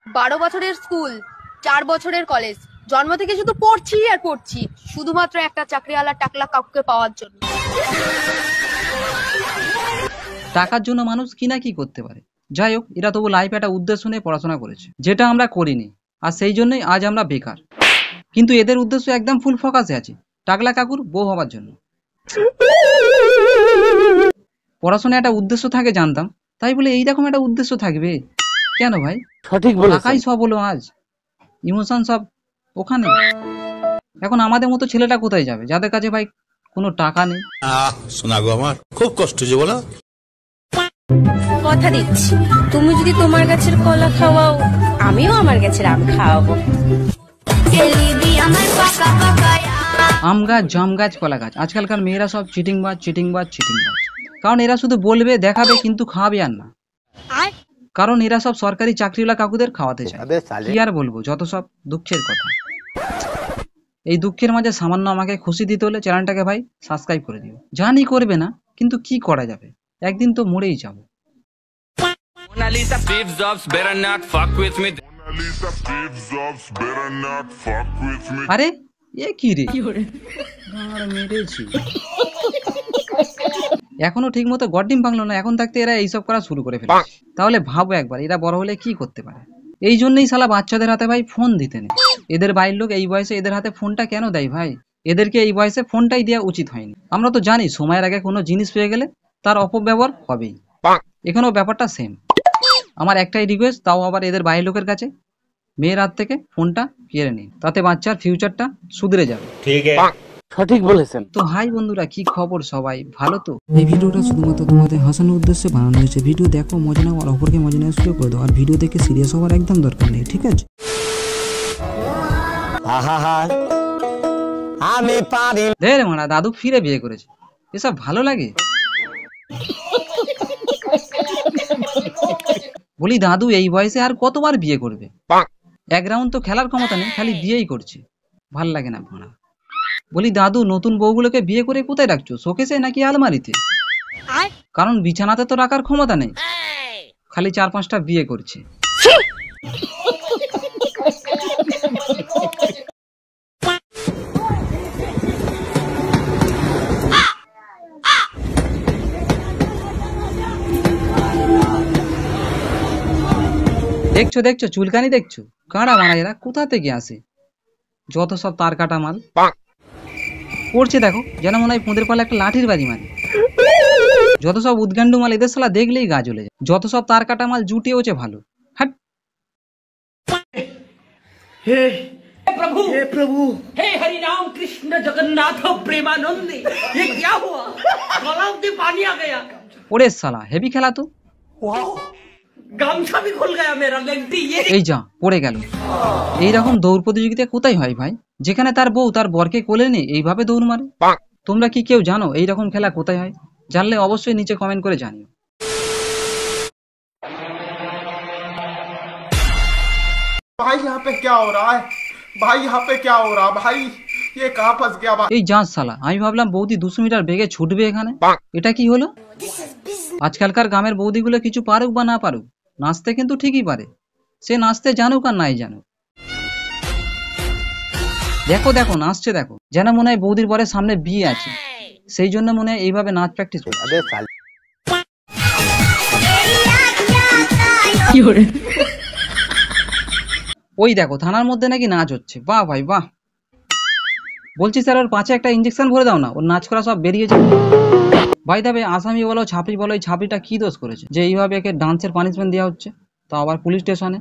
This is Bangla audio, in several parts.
12 বছরের স্কুল, 4 বছরের কলেজ, জন্ম থেকে শুধু পড়ছি আর পড়ছি, শুধুমাত্র একটা চাকরিওয়ালা টাকলা কাকুকে পাওয়ার জন্য। টাকার জন্য মানুষ কি না কি করতে পারে। যাই হোক, এরা তবু লাইফে একটা উদ্দেশ্য নিয়ে পড়াশোনা করেছে, যেটা আমরা করিনি, আর সেই জন্যই আজ আমরা বেকার। কিন্তু এদের উদ্দেশ্য একদম ফুল ফোকাসে আছে, টাকলা কাকুর বউ হবার জন্য। পড়াশোনায় একটা উদ্দেশ্য থাকে জানতাম, তাই বলে এইরকম একটা উদ্দেশ্য থাকবে কেন ভাই? সঠিক বলেছেন। টাকাই সব হলো আজ, ইমোশন সব ওখানে। এখন আমাদের মতো ছেলেটা কোথায় যাবে যাদের কাছে ভাই কোনো টাকা নেই? শোনা গো, আমার খুব কষ্ট যে বলো। কথা দিচ্ছি, তুমি যদি তোমার গাছের কলা খাওয়াও, আমিও আমার গাছের আম খাওয়াবো। আম গাছ, জাম গাছ, কলা গাছ, আজকালকার মেয়েরা সব চিটিংবাজ চিটিংবাজ চিটিংবাজ। কারণ এরা শুধু বলবে, দেখাবে, কিন্তু খাওয়াবে আর না। কারণ এরা সব সরকারি চাকরিওয়ালা কাকুদের খাওয়াতে চায়। কি আর বলবো, যত সব দুঃখের কথা। এই দুঃখের মাঝে সামান্য আমাকে খুশি দিতে হলে চ্যানেলটাকে ভাই সাবস্ক্রাইব করে দিও। জানি করবে না, কিন্তু কি করা যাবে, একদিন তো মরেই যাবো। আরে এ কি রে, মেরেছি। এখনো ঠিক মতো গড্ডিম ভাঙলো না, এখন থাকতে এরা এইসব করা শুরু করে ফেলেছে। তাহলে ভাবো একবার, এরা বড় হলে কি করতে পারে। এই জন্যই শালা বাচ্চাদের হাতে ভাই ফোন দিতে নেই। এদের বাড়ির লোক এই বয়সে এদের হাতে ফোনটা কেন দেয় ভাই? এদেরকে এই বয়সে ফোনটাই দেওয়া উচিত হয়নি। আমরা তো জানি সময়ের আগে কোনো জিনিস পেয়ে গেলে তার অপব্যবহার হবেই। এখানেও ব্যাপারটা সেম। আমার একটাই রিকোয়েস্ট, তাও আবার এদের বাড়ির লোকের কাছে, মেয়ের হাত থেকে ফোনটা কেড়ে নিন, তাতে বাচ্চার ফিউচারটা সুধরে যাবে। ঠিক আছে, সঠিক বলেছেন। তো হাই বন্ধুরা, কি খবর, সবাই ভালো তো? এই ভিডিওটা শুধুমাত্র তোমাদের হাসানোর উদ্দেশ্যে বানানো হয়েছে। ভিডিও দেখো, মজা নাও, আর অপরকে মজা নেওয়ার সুযোগ করে দাও। আর ভিডিও দেখে সিরিয়াস হওয়ার একদম দরকার নেই, ঠিক আছে? আমি পারি। রে মানা, দাদু ফিরে বিয়ে করেছে, এসব ভালো লাগে? বলি দাদু এই বয়সে আর কতবার বিয়ে করবে? এক রাউন্ড তো খেলার ক্ষমতা নেই, খালি বিয়েই করছে। ভাল লাগে না ভাড়া। বলি দাদু, নতুন বউগুলোকে বিয়ে করে কোথায় রাখছো, শোকেসে নাকি আলমারিতে? কারণ বিছানাতে তো রাখার ক্ষমতা নেই, খালি 4-5টা বিয়ে করছে। দেখছো দেখছো, চুলকানি দেখছো? কাঁড়া মারা এরা কোথা থেকে আসে, যত সব তার কাটা মাল পড়ছে। দেখো, যেন মনে হয় পুঁদের পালে একটা লাঠির বাজি মারে। যত সব উদ্গান্ডু মাল, এদের শালা দেখলেই গা জ্বলে যায়। যত সব তার কাটা মাল জুটিয়েছে ভালো। হাট। हे प्रभु, हे प्रभु, हे हरि राम कृष्ण जगन्नाथ प्रेमानंद, ये क्या हुआ? गलाव में पानी आ गया। ওরে শালা হেভি খেলা তো। वाह, गामछा भी खुल गया मेरा, लेंटी ये। এই যা পড়ে গেল। এইরকম দৌড় প্রতিযোগিতা কোথায় হয় ভাই, যেখানে তার বউ তার বরকে কোলে নিয়ে এইভাবে দৌড় মারে? তোমরা কি কেউ জানো এইরকম খেলা কোথায় হয়? জানলে অবশ্যই নিচে কমেন্ট করে জানিও। भाई यहाँ पे क्या हो रहा है? भाई यहाँ पे क्या हो रहा है? भाई ये कहाँ फंस गया? এই যাস শালা, আমি ভাবলাম বৌদি 200 মিটার বেগে ছুটবে এখানে, এটা কি হলো? আজকালকার গ্রামের বৌদিগুলো কিছু পারুক বা না পারুক, নাচতে কিন্তু ঠিকই পারে। সে নাচতে জানুক আর নাই জানুক। দেখো দেখো নাচছে, দেখো, যেন মনে হয় বৌদির পরে সামনে বিয়ে আছে, সেই জন্য মনে হয় এইভাবে নাচ প্র্যাকটিস করছে। ওই দেখো, থানার মধ্যে নাকি নাচ হচ্ছে। বাহ ভাই বাহ। বলছি স্যার, ওর পাঁচে একটা ইঞ্জেকশন ভরে দাও না, ওর নাচ করা সব বেরিয়ে যাবে। ভাই তবে আসামি বলো ছাপড়ি বলো, এই ছাপড়িটা কি দোষ করেছে যে এইভাবে একে ডান্সের পানিশমেন্ট দেওয়া হচ্ছে, তা আবার পুলিশ স্টেশনে?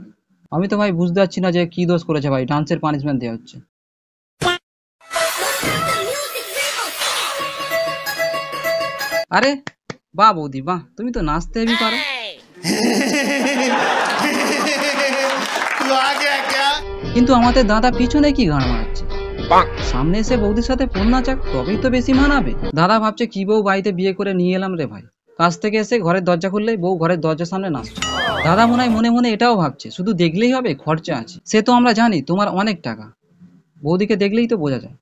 আমি তো ভাই বুঝতে পারছি না যে কি দোষ করেছে ভাই, ডান্সের পানিশমেন্ট দেওয়া হচ্ছে। আরে বাহ বৌদি বাহ, তুমি তো নাচতে হেবি পারো। কিন্তু আমাদের দাদা পিছনে কি গান মারাচ্ছে? সামনে এসে বৌদির সাথে ফোন নাচাক, তবেই তো বেশি মানাবে। দাদা ভাবছে কি বউ বাড়িতে বিয়ে করে নিয়ে এলাম রে ভাই, কাজ থেকে এসে ঘরের দরজা খুললেই বউ ঘরের দরজার সামনে নাচছে। দাদা মনে হয় মনে মনে এটাও ভাবছে, শুধু দেখলেই হবে, খরচা আছে। সে তো আমরা জানি তোমার অনেক টাকা, বৌদিকে দেখলেই তো বোঝা যায়।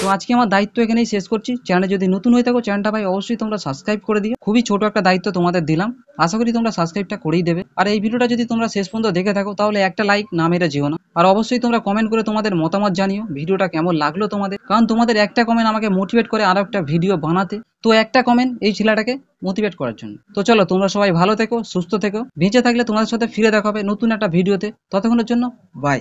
তো আজকে আমার দায়িত্ব এখানেই শেষ করছি। চ্যানেলে যদি নতুন হয়ে থাকো চ্যানেলটা ভাই অবশ্যই তোমরা সাবস্ক্রাইব করে দিও। খুবই ছোট একটা দায়িত্ব তোমাদের দিলাম, আশা করি তোমরা সাবস্ক্রাইবটা করেই দেবে। আর এই ভিডিওটা যদি তোমরা শেষ পর্যন্ত দেখে থাকো তাহলে একটা লাইক না মেরে যেও না। আর অবশ্যই তোমরা কমেন্ট করে তোমাদের মতামত জানিও ভিডিওটা কেমন লাগলো তোমাদের, কারণ তোমাদের একটা কমেন্ট আমাকে মোটিভেট করে আরো একটা ভিডিও বানাতে। তো একটা কমেন্ট এই ছেলেটাকে মোটিভেট করার জন্য। তো চলো তোমরা সবাই ভালো থেকো, সুস্থ থেকো, বেঁচে থাকলে তোমাদের সাথে ফিরে দেখা হবে নতুন একটা ভিডিওতে। ততক্ষণের জন্য বাই।